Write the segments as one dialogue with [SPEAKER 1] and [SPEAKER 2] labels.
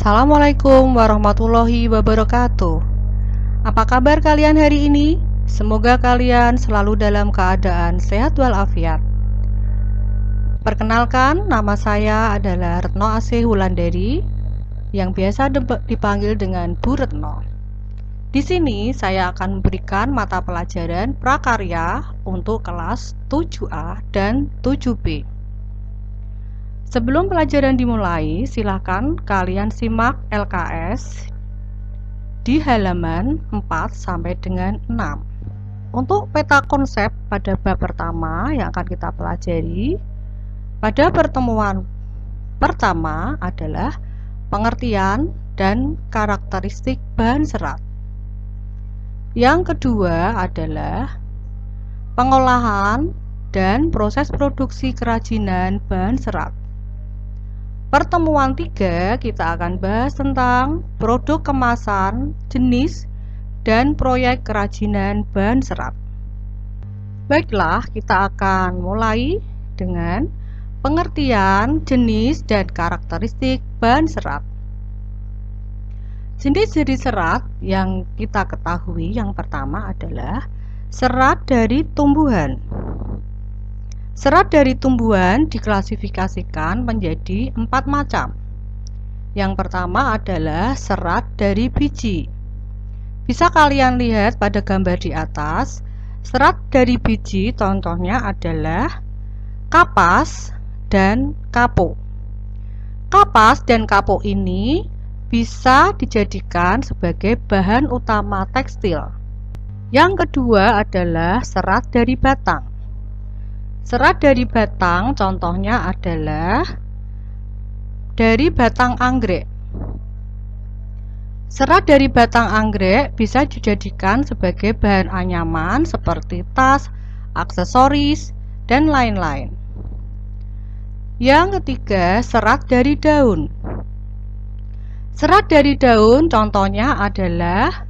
[SPEAKER 1] Assalamualaikum warahmatullahi wabarakatuh. Apa kabar kalian hari ini? Semoga kalian selalu dalam keadaan sehat walafiat. Perkenalkan, nama saya adalah Retno Asih Wulandari yang biasa dipanggil dengan Bu Retno. Di sini saya akan memberikan mata pelajaran prakarya untuk kelas 7A dan 7B. Sebelum pelajaran dimulai, silakan kalian simak LKS di halaman 4 sampai dengan 6. Untuk peta konsep pada bab pertama yang akan kita pelajari pada pertemuan pertama adalah pengertian dan karakteristik bahan serat. Yang kedua adalah pengolahan dan proses produksi kerajinan bahan serat. Pertemuan 3 kita akan bahas tentang produk kemasan, jenis, dan proyek kerajinan bahan serat. Baiklah, kita akan mulai dengan pengertian, jenis, dan karakteristik bahan serat. Jenis-jenis serat yang kita ketahui yang pertama adalah serat dari tumbuhan. Serat dari tumbuhan diklasifikasikan menjadi 4 macam. Yang pertama adalah serat dari biji. Bisa kalian lihat pada gambar di atas, serat dari biji contohnya adalah kapas dan kapuk. Kapas dan kapuk ini bisa dijadikan sebagai bahan utama tekstil. Yang kedua adalah serat dari batang. Serat dari batang contohnya adalah dari batang anggrek. Serat dari batang anggrek bisa dijadikan sebagai bahan anyaman seperti tas, aksesoris, dan lain-lain. Yang ketiga, serat dari daun. Serat dari daun contohnya adalah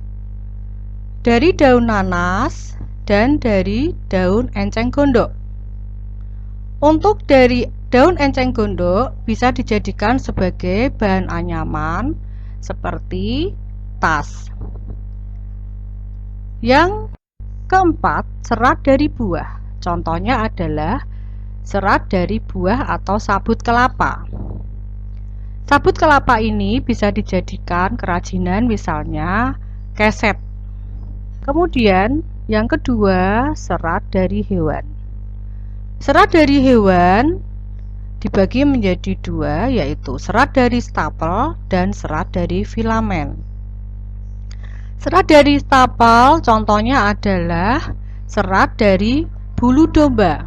[SPEAKER 1] dari daun nanas dan dari daun enceng gondok. Untuk dari daun enceng gondok bisa dijadikan sebagai bahan anyaman seperti tas. Yang keempat, serat dari buah. Contohnya adalah serat dari buah atau sabut kelapa. Sabut kelapa ini bisa dijadikan kerajinan misalnya keset. Kemudian yang kedua, serat dari hewan. Serat dari hewan dibagi menjadi dua, yaitu serat dari stapel dan serat dari filamen. Serat dari stapel contohnya adalah serat dari bulu domba.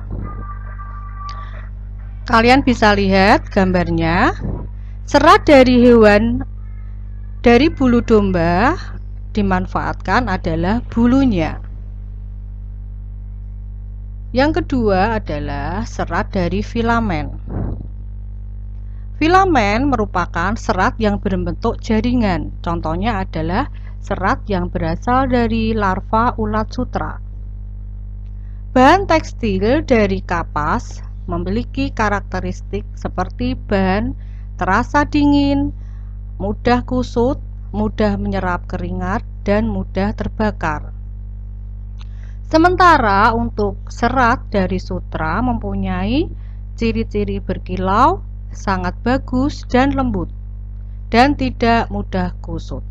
[SPEAKER 1] Kalian bisa lihat gambarnya. Serat dari hewan dari bulu domba dimanfaatkan adalah bulunya. Yang kedua adalah serat dari filamen. Filamen merupakan serat yang berbentuk jaringan. Contohnya adalah serat yang berasal dari larva ulat sutra. Bahan tekstil dari kapas memiliki karakteristik seperti bahan terasa dingin, mudah kusut, mudah menyerap keringat, dan mudah terbakar. Sementara untuk serat dari sutra mempunyai ciri-ciri berkilau, sangat bagus dan lembut, dan tidak mudah kusut.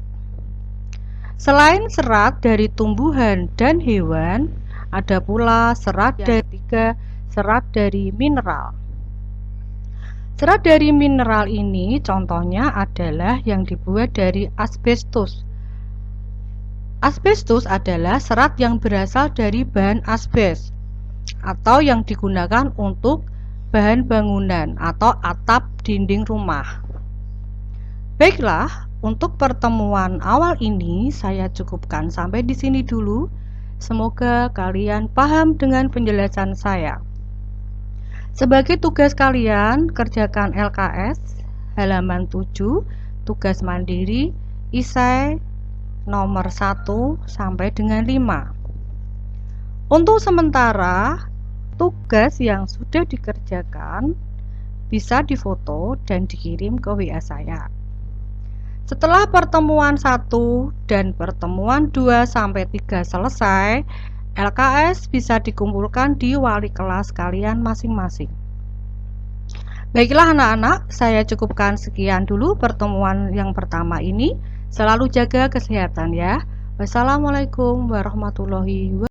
[SPEAKER 1] Selain serat dari tumbuhan dan hewan, ada pula serat dari serat dari mineral. Serat dari mineral ini contohnya adalah yang dibuat dari asbestos. Asbestos adalah serat yang berasal dari bahan asbes atau yang digunakan untuk bahan bangunan atau atap dinding rumah. Baiklah, untuk pertemuan awal ini saya cukupkan sampai di sini dulu. Semoga kalian paham dengan penjelasan saya. Sebagai tugas kalian, kerjakan LKS halaman 7, tugas mandiri, esai nomor 1 sampai dengan 5. Untuk sementara, tugas yang sudah dikerjakan bisa difoto dan dikirim ke WA saya. Setelah pertemuan 1 dan pertemuan 2 sampai 3 selesai, LKS bisa dikumpulkan di wali kelas kalian masing-masing. Baiklah anak-anak, saya cukupkan sekian dulu pertemuan yang pertama ini. Selalu jaga kesehatan ya. Wassalamualaikum warahmatullahi wabarakatuh.